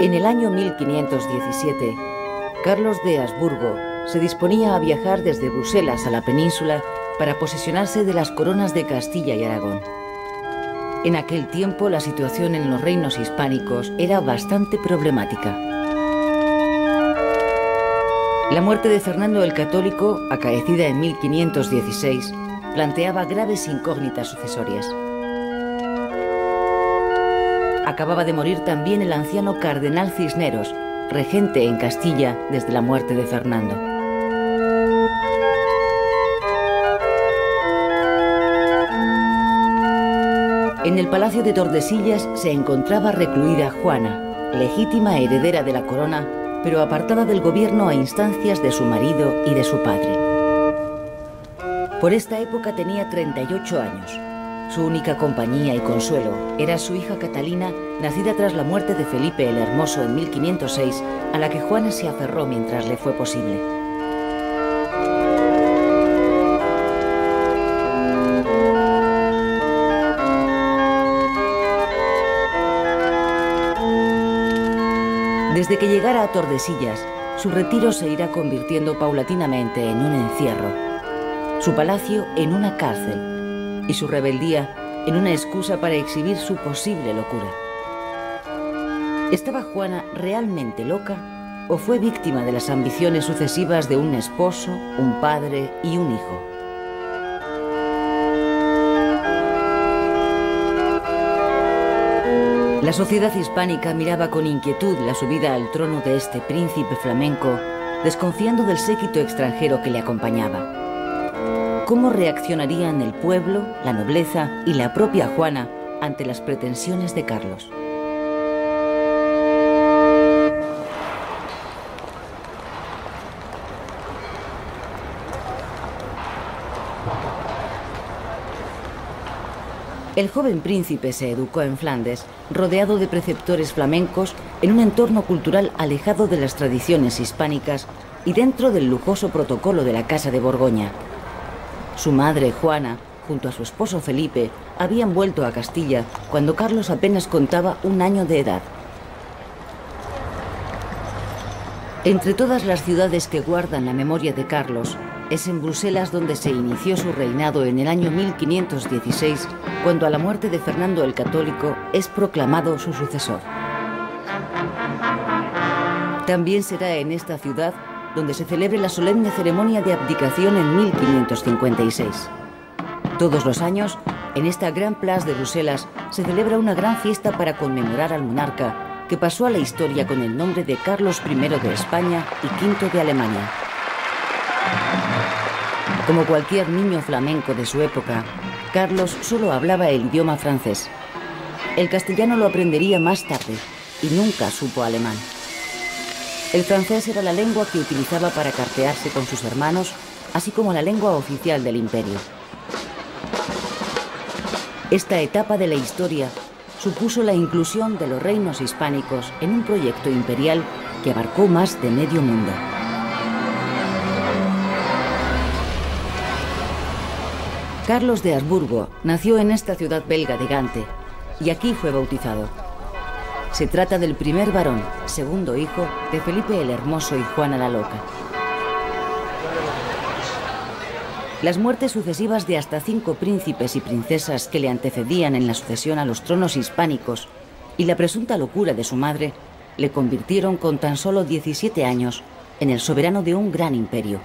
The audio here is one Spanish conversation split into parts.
En el año 1517, Carlos de Habsburgo se disponía a viajar desde Bruselas a la península para posesionarse de las coronas de Castilla y Aragón. En aquel tiempo la situación en los reinos hispánicos era bastante problemática. La muerte de Fernando el Católico, acaecida en 1516, planteaba graves incógnitas sucesorias. Acababa de morir también el anciano cardenal Cisneros, regente en Castilla desde la muerte de Fernando. En el palacio de Tordesillas se encontraba recluida Juana, legítima heredera de la corona, pero apartada del gobierno a instancias de su marido y de su padre. Por esta época tenía 38 años. Su única compañía y consuelo era su hija Catalina, nacida tras la muerte de Felipe el Hermoso en 1506, a la que Juana se aferró mientras le fue posible. Desde que llegara a Tordesillas, su retiro se irá convirtiendo paulatinamente en un encierro, su palacio en una cárcel y su rebeldía en una excusa para exhibir su posible locura. ¿Estaba Juana realmente loca o fue víctima de las ambiciones sucesivas de un esposo, un padre y un hijo? La sociedad hispánica miraba con inquietud la subida al trono de este príncipe flamenco, desconfiando del séquito extranjero que le acompañaba. ¿Cómo reaccionarían el pueblo, la nobleza y la propia Juana ante las pretensiones de Carlos? El joven príncipe se educó en Flandes, rodeado de preceptores flamencos, en un entorno cultural alejado de las tradiciones hispánicas y dentro del lujoso protocolo de la Casa de Borgoña. Su madre, Juana, junto a su esposo Felipe, habían vuelto a Castilla cuando Carlos apenas contaba un año de edad. Entre todas las ciudades que guardan la memoria de Carlos, es en Bruselas donde se inició su reinado en el año 1516, cuando a la muerte de Fernando el Católico es proclamado su sucesor. También será en esta ciudad donde se celebre la solemne ceremonia de abdicación en 1556. Todos los años, en esta Gran Place de Bruselas, se celebra una gran fiesta para conmemorar al monarca, que pasó a la historia con el nombre de Carlos I de España y V de Alemania. Como cualquier niño flamenco de su época, Carlos solo hablaba el idioma francés. El castellano lo aprendería más tarde y nunca supo alemán. El francés era la lengua que utilizaba para cartearse con sus hermanos, así como la lengua oficial del imperio. Esta etapa de la historia supuso la inclusión de los reinos hispánicos en un proyecto imperial que abarcó más de medio mundo. Carlos de Habsburgo nació en esta ciudad belga de Gante y aquí fue bautizado. Se trata del primer varón, segundo hijo de Felipe el Hermoso y Juana la Loca. Las muertes sucesivas de hasta 5 príncipes y princesas que le antecedían en la sucesión a los tronos hispánicos y la presunta locura de su madre le convirtieron con tan solo 17 años en el soberano de un gran imperio.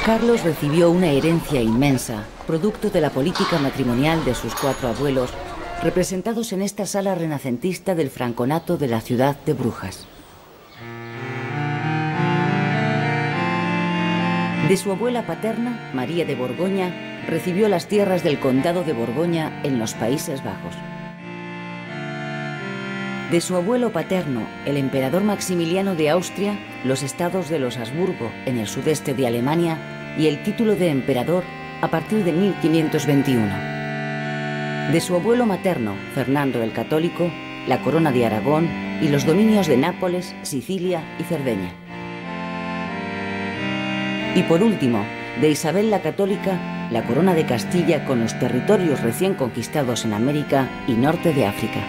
Carlos recibió una herencia inmensa, producto de la política matrimonial de sus 4 abuelos, representados en esta sala renacentista del franconato de la ciudad de Brujas. De su abuela paterna, María de Borgoña, recibió las tierras del condado de Borgoña en los Países Bajos. De su abuelo paterno, el emperador Maximiliano de Austria, los estados de los Habsburgo en el sudeste de Alemania y el título de emperador a partir de 1521. De su abuelo materno, Fernando el Católico, la corona de Aragón y los dominios de Nápoles, Sicilia y Cerdeña. Y por último, de Isabel la Católica, la corona de Castilla con los territorios recién conquistados en América y norte de África.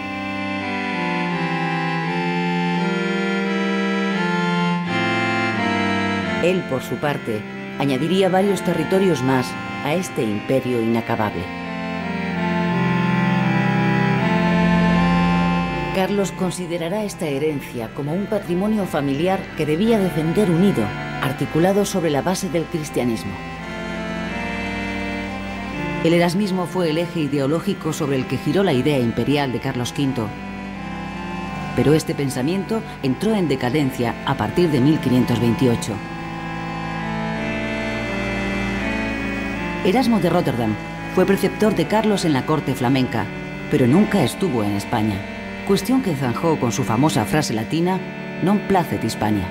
Él, por su parte, añadiría varios territorios más a este imperio inacabable. Carlos considerará esta herencia como un patrimonio familiar que debía defender unido, articulado sobre la base del cristianismo. El erasmismo fue el eje ideológico sobre el que giró la idea imperial de Carlos V. Pero este pensamiento entró en decadencia a partir de 1528. Erasmo de Róterdam fue preceptor de Carlos en la corte flamenca, pero nunca estuvo en España, cuestión que zanjó con su famosa frase latina «Non placet Hispania».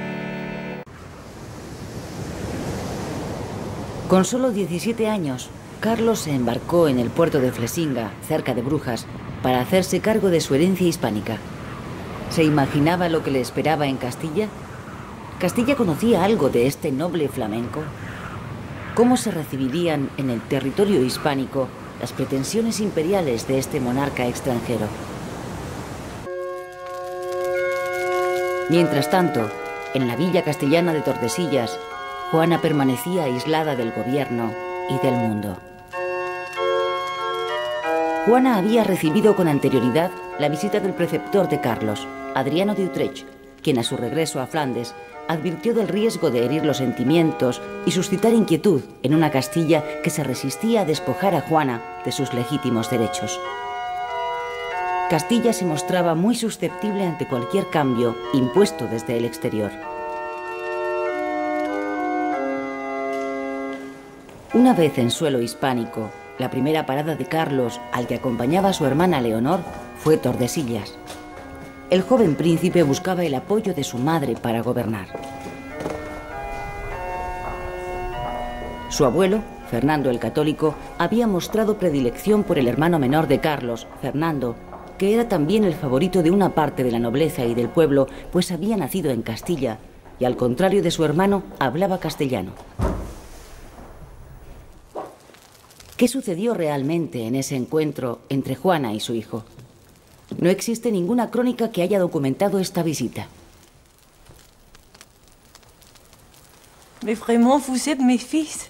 Con solo 17 años, Carlos se embarcó en el puerto de Flesinga, cerca de Brujas, para hacerse cargo de su herencia hispánica. ¿Se imaginaba lo que le esperaba en Castilla? ¿Castilla conocía algo de este noble flamenco? ¿Cómo se recibirían en el territorio hispánico las pretensiones imperiales de este monarca extranjero? Mientras tanto, en la villa castellana de Tordesillas, Juana permanecía aislada del gobierno y del mundo. Juana había recibido con anterioridad la visita del preceptor de Carlos, Adriano de Utrecht, quien a su regreso a Flandes advirtió del riesgo de herir los sentimientos y suscitar inquietud en una Castilla que se resistía a despojar a Juana de sus legítimos derechos. Castilla se mostraba muy susceptible ante cualquier cambio impuesto desde el exterior. Una vez en suelo hispánico, la primera parada de Carlos, al que acompañaba a su hermana Leonor, fue Tordesillas. El joven príncipe buscaba el apoyo de su madre para gobernar. Su abuelo, Fernando el Católico, había mostrado predilección por el hermano menor de Carlos, Fernando, que era también el favorito de una parte de la nobleza y del pueblo, pues había nacido en Castilla y, al contrario de su hermano, hablaba castellano. ¿Qué sucedió realmente en ese encuentro entre Juana y su hijo? No existe ninguna crónica que haya documentado esta visita. Mais vraiment, vous êtes mes fils.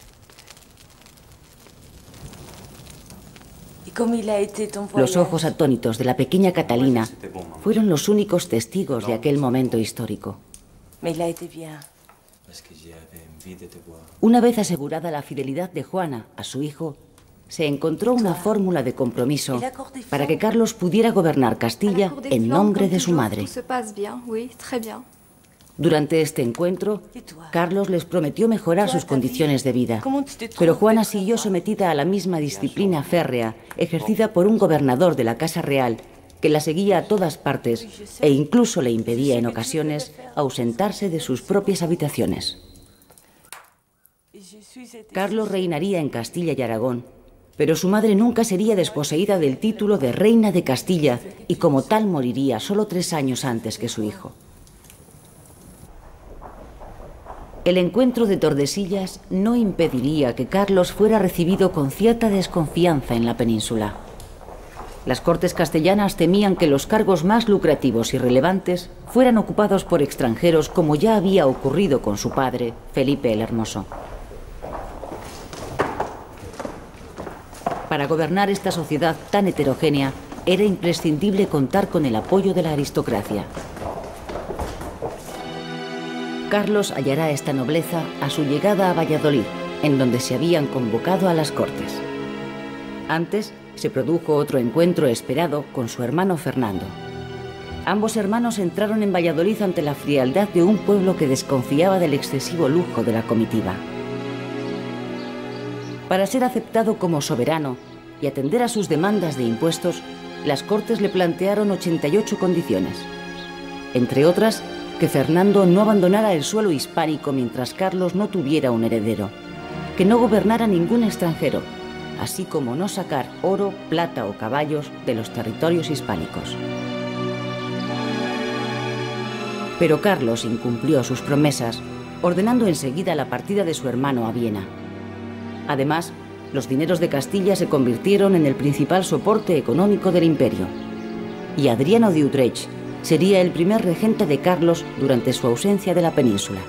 Los ojos atónitos de la pequeña Catalina fueron los únicos testigos de aquel momento histórico. Una vez asegurada la fidelidad de Juana a su hijo, se encontró una fórmula de compromiso para que Carlos pudiera gobernar Castilla en nombre de su madre. Durante este encuentro, Carlos les prometió mejorar sus condiciones de vida, pero Juana siguió sometida a la misma disciplina férrea ejercida por un gobernador de la Casa Real que la seguía a todas partes e incluso le impedía en ocasiones ausentarse de sus propias habitaciones. Carlos reinaría en Castilla y Aragón, pero su madre nunca sería desposeída del título de reina de Castilla y como tal moriría solo 3 años antes que su hijo. El encuentro de Tordesillas no impediría que Carlos fuera recibido con cierta desconfianza en la península. Las cortes castellanas temían que los cargos más lucrativos y relevantes fueran ocupados por extranjeros, como ya había ocurrido con su padre, Felipe el Hermoso. Para gobernar esta sociedad tan heterogénea, era imprescindible contar con el apoyo de la aristocracia. Carlos hallará esta nobleza a su llegada a Valladolid, en donde se habían convocado a las cortes. Antes se produjo otro encuentro esperado con su hermano Fernando. Ambos hermanos entraron en Valladolid ante la frialdad de un pueblo que desconfiaba del excesivo lujo de la comitiva. Para ser aceptado como soberano y atender a sus demandas de impuestos, las cortes le plantearon 88 condiciones. Entre otras, que Fernando no abandonara el suelo hispánico mientras Carlos no tuviera un heredero, que no gobernara ningún extranjero, así como no sacar oro, plata o caballos de los territorios hispánicos. Pero Carlos incumplió sus promesas, ordenando enseguida la partida de su hermano a Viena. Además, los dineros de Castilla se convirtieron en el principal soporte económico del imperio. Y Adriano de Utrecht sería el primer regente de Carlos durante su ausencia de la península.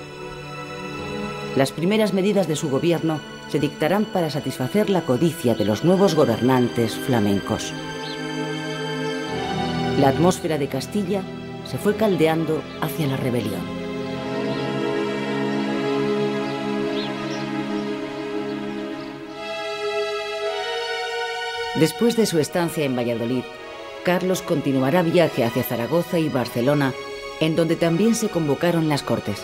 Las primeras medidas de su gobierno se dictarán para satisfacer la codicia de los nuevos gobernantes flamencos. La atmósfera de Castilla se fue caldeando hacia la rebelión. Después de su estancia en Valladolid, Carlos continuará viaje hacia Zaragoza y Barcelona, en donde también se convocaron las Cortes.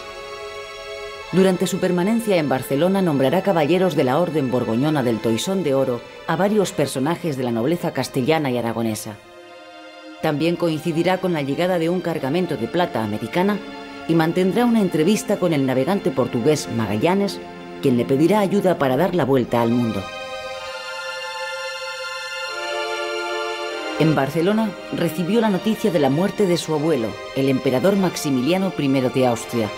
Durante su permanencia en Barcelona nombrará caballeros de la Orden Borgoñona del Toisón de Oro a varios personajes de la nobleza castellana y aragonesa. También coincidirá con la llegada de un cargamento de plata americana y mantendrá una entrevista con el navegante portugués Magallanes, quien le pedirá ayuda para dar la vuelta al mundo. En Barcelona recibió la noticia de la muerte de su abuelo, el emperador Maximiliano I de Austria,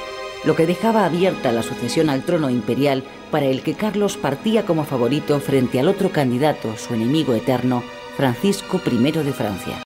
lo que dejaba abierta la sucesión al trono imperial para el que Carlos partía como favorito frente al otro candidato, su enemigo eterno, Francisco I de Francia.